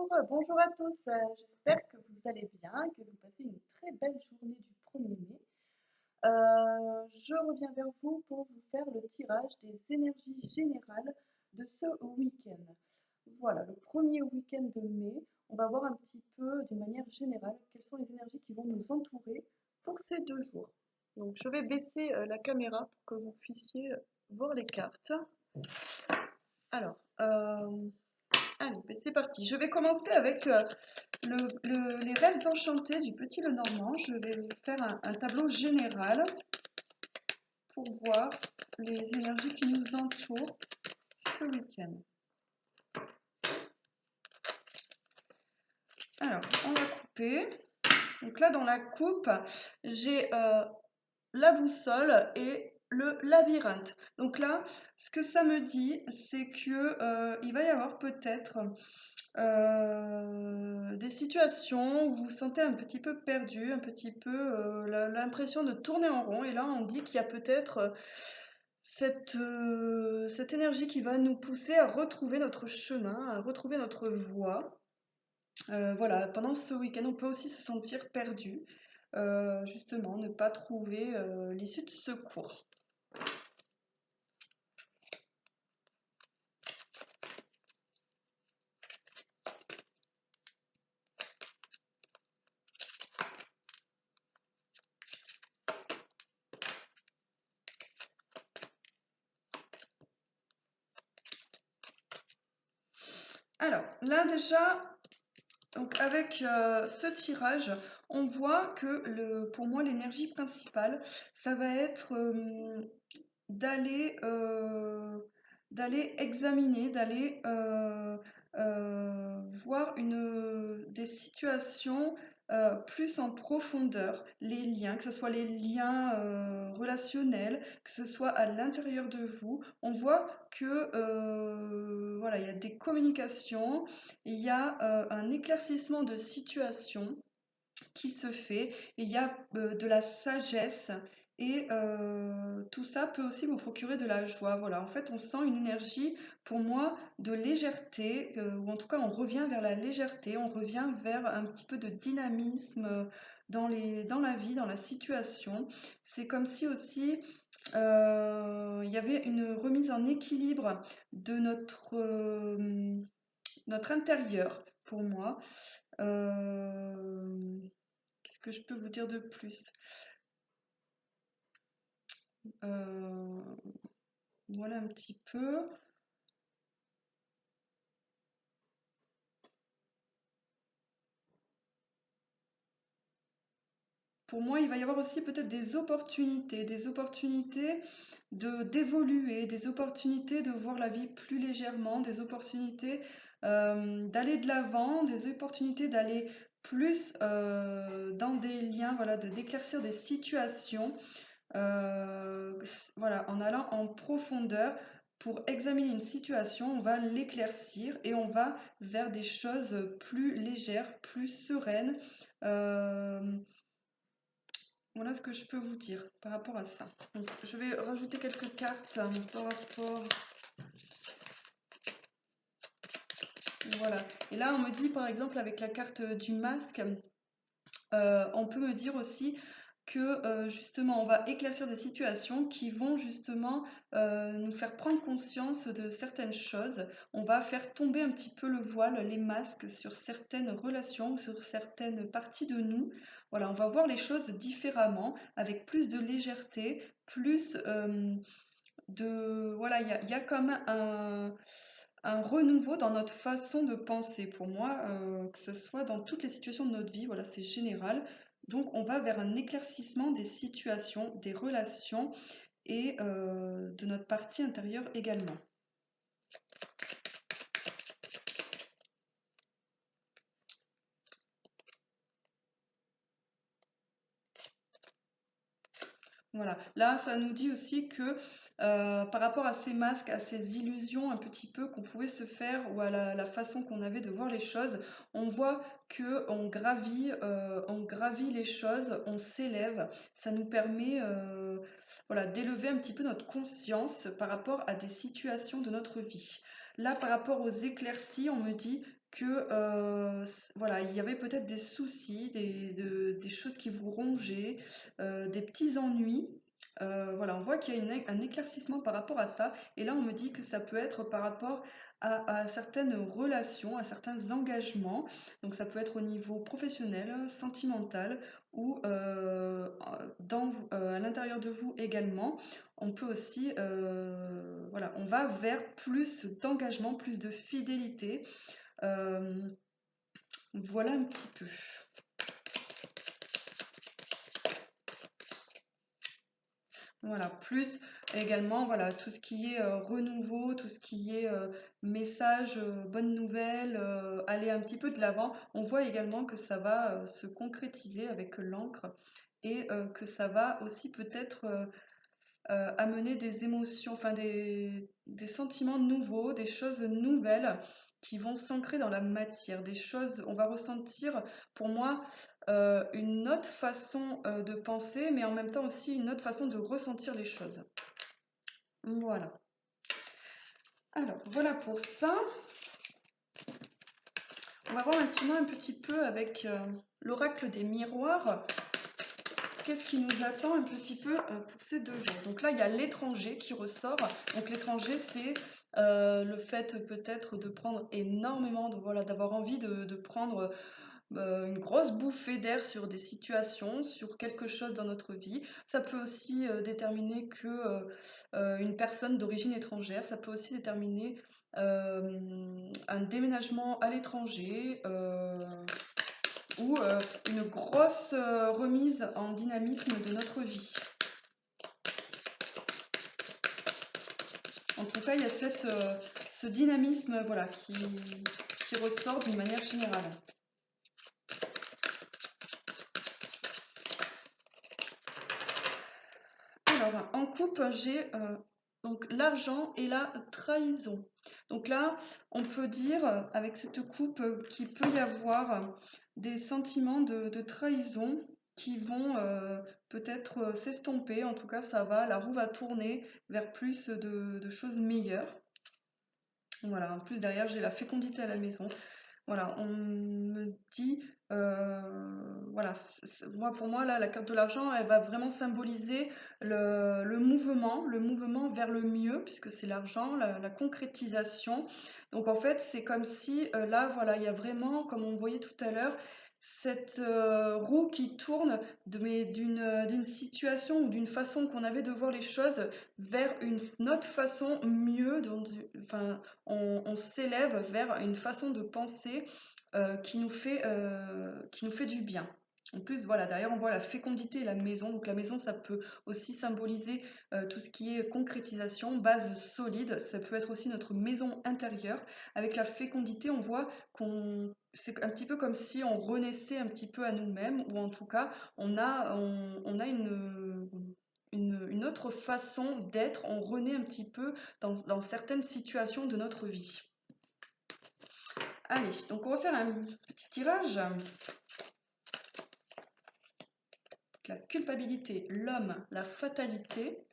Bonjour à tous, j'espère que vous allez bien, que vous passez une très belle journée du 1er mai. Je reviens vers vous pour vous faire le tirage des énergies générales de ce week-end. Voilà, le premier week-end de mai, on va voir un petit peu d'une manière générale quelles sont les énergies qui vont nous entourer pour ces 2 jours. Donc je vais baisser la caméra pour que vous puissiez voir les cartes. Alors, allez, ben c'est parti. Je vais commencer avec les rêves enchantés du Petit Lenormand. Je vais faire un tableau général pour voir les énergies qui nous entourent ce week-end. Alors, on va couper. Donc là, dans la coupe, j'ai la boussole et le labyrinthe. Donc là, ce que ça me dit, c'est que il va y avoir peut-être des situations où vous vous sentez un petit peu perdu, un petit peu l'impression de tourner en rond. Et là, on dit qu'il y a peut-être cette énergie qui va nous pousser à retrouver notre chemin, à retrouver notre voie. Voilà, pendant ce week-end, on peut aussi se sentir perdu, justement, ne pas trouver l'issue de secours. Alors, là déjà, donc avec ce tirage, on voit que pour moi, l'énergie principale, ça va être d'aller examiner, d'aller voir des situations plus en profondeur, les liens, que ce soit les liens relationnels, que ce soit à l'intérieur de vous. On voit que voilà, il y a des communications, il y a un éclaircissement de situation qui se fait, et il y a de la sagesse, et tout ça peut aussi vous procurer de la joie. Voilà, en fait, on sent une énergie, pour moi, de légèreté, ou en tout cas, on revient vers la légèreté, on revient vers un petit peu de dynamisme dans la vie, dans la situation. C'est comme si aussi il y avait une remise en équilibre de notre intérieur, pour moi. Euh, Qu'est-ce que je peux vous dire de plus? Euh, voilà un petit peu. Pour moi, il va y avoir aussi peut-être des opportunités de d'évoluer, des opportunités de voir la vie plus légèrement, des opportunités d'aller de l'avant, des opportunités d'aller plus dans des liens, voilà, d'éclaircir des situations. Voilà, en allant en profondeur pour examiner une situation, on va l'éclaircir et on va vers des choses plus légères, plus sereines. Euh, voilà ce que je peux vous dire par rapport à ça. Donc, je vais rajouter quelques cartes par rapport. Voilà. Et là, on me dit par exemple avec la carte du masque, on peut me dire aussi que justement on va éclaircir des situations qui vont justement nous faire prendre conscience de certaines choses. On va faire tomber un petit peu le voile, les masques sur certaines relations, sur certaines parties de nous. Voilà, on va voir les choses différemment, avec plus de légèreté, plus de... Voilà, il y a comme un renouveau dans notre façon de penser, pour moi, que ce soit dans toutes les situations de notre vie, voilà, c'est général. Donc on va vers un éclaircissement des situations, des relations, et de notre partie intérieure également. Voilà, là ça nous dit aussi que par rapport à ces masques, à ces illusions un petit peu qu'on pouvait se faire, ou à la façon qu'on avait de voir les choses, on voit que on gravit les choses, on s'élève. Ça nous permet voilà, d'élever un petit peu notre conscience par rapport à des situations de notre vie. Là, par rapport aux éclaircies, on me dit que voilà, il y avait peut-être des soucis, des choses qui vous rongeaient, des petits ennuis. Voilà, on voit qu'il y a un éclaircissement par rapport à ça. Et là, on me dit que ça peut être par rapport à certaines relations, à certains engagements. Donc ça peut être au niveau professionnel, sentimental ou à l'intérieur de vous également. On peut aussi, voilà, on va vers plus d'engagement, plus de fidélité. Euh, voilà un petit peu. Voilà, plus également, voilà, tout ce qui est renouveau, tout ce qui est message, bonne nouvelle, aller un petit peu de l'avant. On voit également que ça va se concrétiser avec l'encre et que ça va aussi peut-être amener des émotions, enfin des sentiments nouveaux, des choses nouvelles qui vont s'ancrer dans la matière, des choses, on va ressentir, pour moi, une autre façon de penser, mais en même temps aussi une autre façon de ressentir les choses. Voilà. Alors, voilà pour ça. On va voir maintenant un petit peu avec l'oracle des miroirs. Qu'est-ce qui nous attend un petit peu pour ces 2 jours? Donc là, il y a l'étranger qui ressort. Donc l'étranger, c'est le fait peut-être de prendre énormément, voilà, d'avoir envie de prendre une grosse bouffée d'air sur des situations, sur quelque chose dans notre vie. Ça peut aussi déterminer que une personne d'origine étrangère. Ça peut aussi déterminer un déménagement à l'étranger. Ou une grosse remise en dynamisme de notre vie. En tout cas, il y a ce dynamisme voilà, qui ressort d'une manière générale. Alors, en coupe, j'ai donc l'argent et la trahison. Donc là, on peut dire, avec cette coupe, qu'il peut y avoir des sentiments de trahison qui vont peut-être s'estomper. En tout cas, la roue va tourner vers plus de choses meilleures. Voilà, en plus derrière, j'ai la fécondité à la maison. Voilà, on me dit, voilà, moi, pour moi, là, la carte de l'argent, elle va vraiment symboliser le mouvement vers le mieux, puisque c'est l'argent, la concrétisation. Donc, en fait, c'est comme si, là, voilà, il y a vraiment, comme on voyait tout à l'heure, cette roue qui tourne mais d'une situation ou d'une façon qu'on avait de voir les choses vers une autre façon mieux, enfin, on s'élève vers une façon de penser qui nous fait du bien. En plus, voilà, derrière, on voit la fécondité et la maison. Donc la maison, ça peut aussi symboliser tout ce qui est concrétisation, base solide. Ça peut être aussi notre maison intérieure. Avec la fécondité, on voit c'est un petit peu comme si on renaissait un petit peu à nous-mêmes, ou en tout cas, on a une autre façon d'être. On renaît un petit peu dans certaines situations de notre vie. Allez, donc on va faire un petit tirage. La culpabilité, l'homme, la fatalité,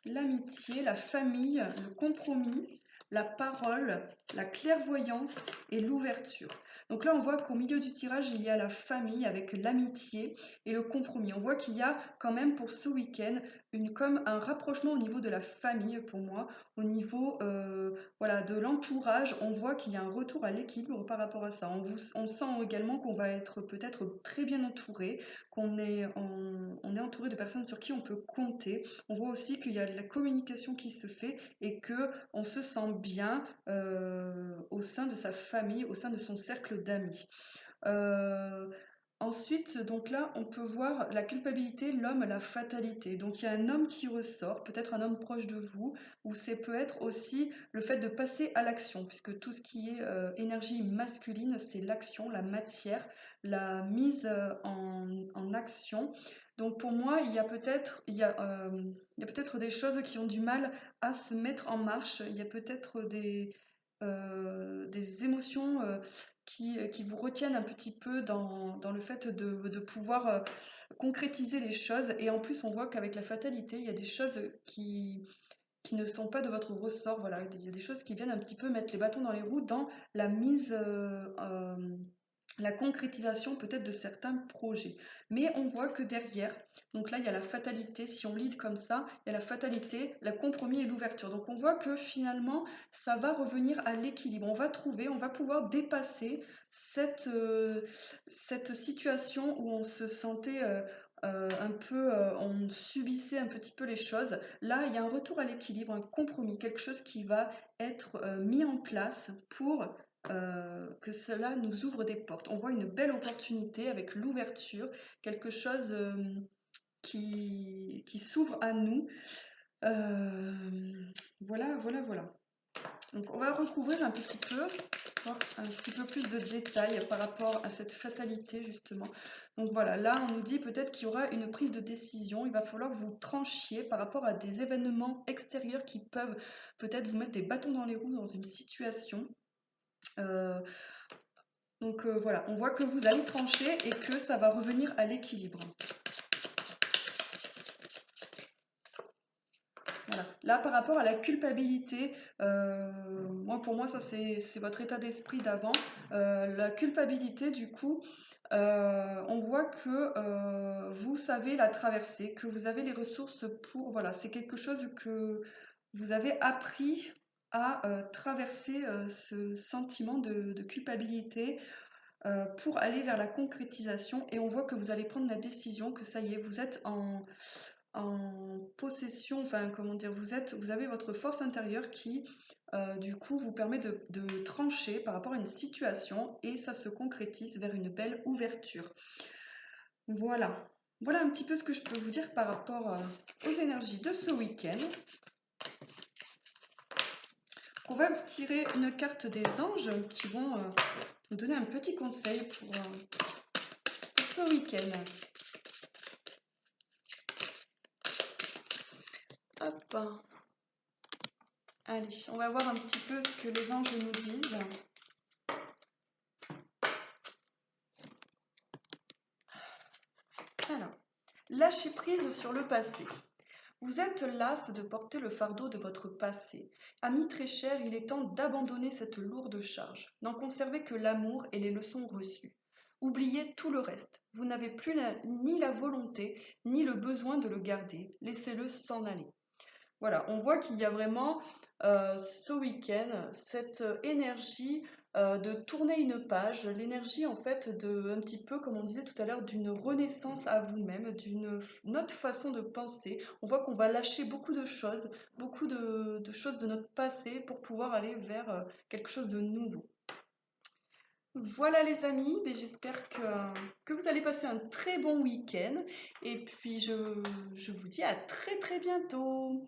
l'amitié, la famille, le compromis, la parole, la clairvoyance et l'ouverture. Donc là, on voit qu'au milieu du tirage, il y a la famille avec l'amitié et le compromis. On voit qu'il y a quand même pour ce week-end comme un rapprochement au niveau de la famille pour moi, au niveau voilà, de l'entourage. On voit qu'il y a un retour à l'équilibre par rapport à ça. On sent également qu'on va être peut-être très bien entouré, on est entouré de personnes sur qui on peut compter. On voit aussi qu'il y a de la communication qui se fait et que on se sent bien au sein de sa famille, au sein de son cercle d'amis. Ensuite, donc là, on peut voir la culpabilité, l'homme, la fatalité. Donc il y a un homme qui ressort, peut-être un homme proche de vous, ou c'est peut être aussi le fait de passer à l'action, puisque tout ce qui est énergie masculine, c'est l'action, la matière, la mise en action. Donc pour moi, il y a peut-être des choses qui ont du mal à se mettre en marche. Il y a peut-être des émotions qui vous retiennent un petit peu dans le fait de pouvoir concrétiser les choses. Et en plus, on voit qu'avec la fatalité, il y a des choses qui ne sont pas de votre ressort. Voilà, il y a des choses qui viennent un petit peu mettre les bâtons dans les roues dans la la concrétisation peut-être de certains projets. Mais on voit que derrière, donc là il y a la fatalité, si on lit comme ça, il y a la fatalité, le compromis et l'ouverture. Donc on voit que finalement ça va revenir à l'équilibre. On va pouvoir dépasser cette situation où on se sentait un peu, on subissait un petit peu les choses. Là, il y a un retour à l'équilibre, un compromis, quelque chose qui va être mis en place pour que cela nous ouvre des portes. On voit une belle opportunité avec l'ouverture, quelque chose qui s'ouvre à nous. Voilà, voilà, voilà. Donc on va recouvrir un petit peu, voir un petit peu plus de détails par rapport à cette fatalité justement. Donc voilà, là on nous dit peut-être qu'il y aura une prise de décision, il va falloir que vous tranchiez par rapport à des événements extérieurs qui peuvent peut-être vous mettre des bâtons dans les roues dans une situation. Voilà, on voit que vous allez trancher et que ça va revenir à l'équilibre. Voilà. Là, par rapport à la culpabilité, pour moi, ça c'est votre état d'esprit d'avant. La culpabilité, du coup, on voit que vous savez la traverser, que vous avez les ressources pour. Voilà, c'est quelque chose que vous avez appris à traverser ce sentiment de culpabilité pour aller vers la concrétisation. Et on voit que vous allez prendre la décision, que ça y est, vous êtes en possession, enfin comment dire, vous avez votre force intérieure qui du coup vous permet de trancher par rapport à une situation et ça se concrétise vers une belle ouverture. Voilà, voilà un petit peu ce que je peux vous dire par rapport aux énergies de ce week-end. On va tirer une carte des anges qui vont nous donner un petit conseil pour ce week-end. Hop. Allez, on va voir un petit peu ce que les anges nous disent. Alors, lâchez prise sur le passé. Vous êtes las de porter le fardeau de votre passé. Ami très cher, il est temps d'abandonner cette lourde charge. N'en conservez que l'amour et les leçons reçues. Oubliez tout le reste. Vous n'avez plus ni la volonté, ni le besoin de le garder. Laissez-le s'en aller. Voilà, on voit qu'il y a vraiment ce week-end cette énergie de tourner une page, l'énergie en fait de un petit peu comme on disait tout à l'heure d'une renaissance à vous-même, d'une autre façon de penser. On voit qu'on va lâcher beaucoup de choses de notre passé pour pouvoir aller vers quelque chose de nouveau. Voilà les amis, ben, j'espère que vous allez passer un très bon week-end et puis je vous dis à très très bientôt.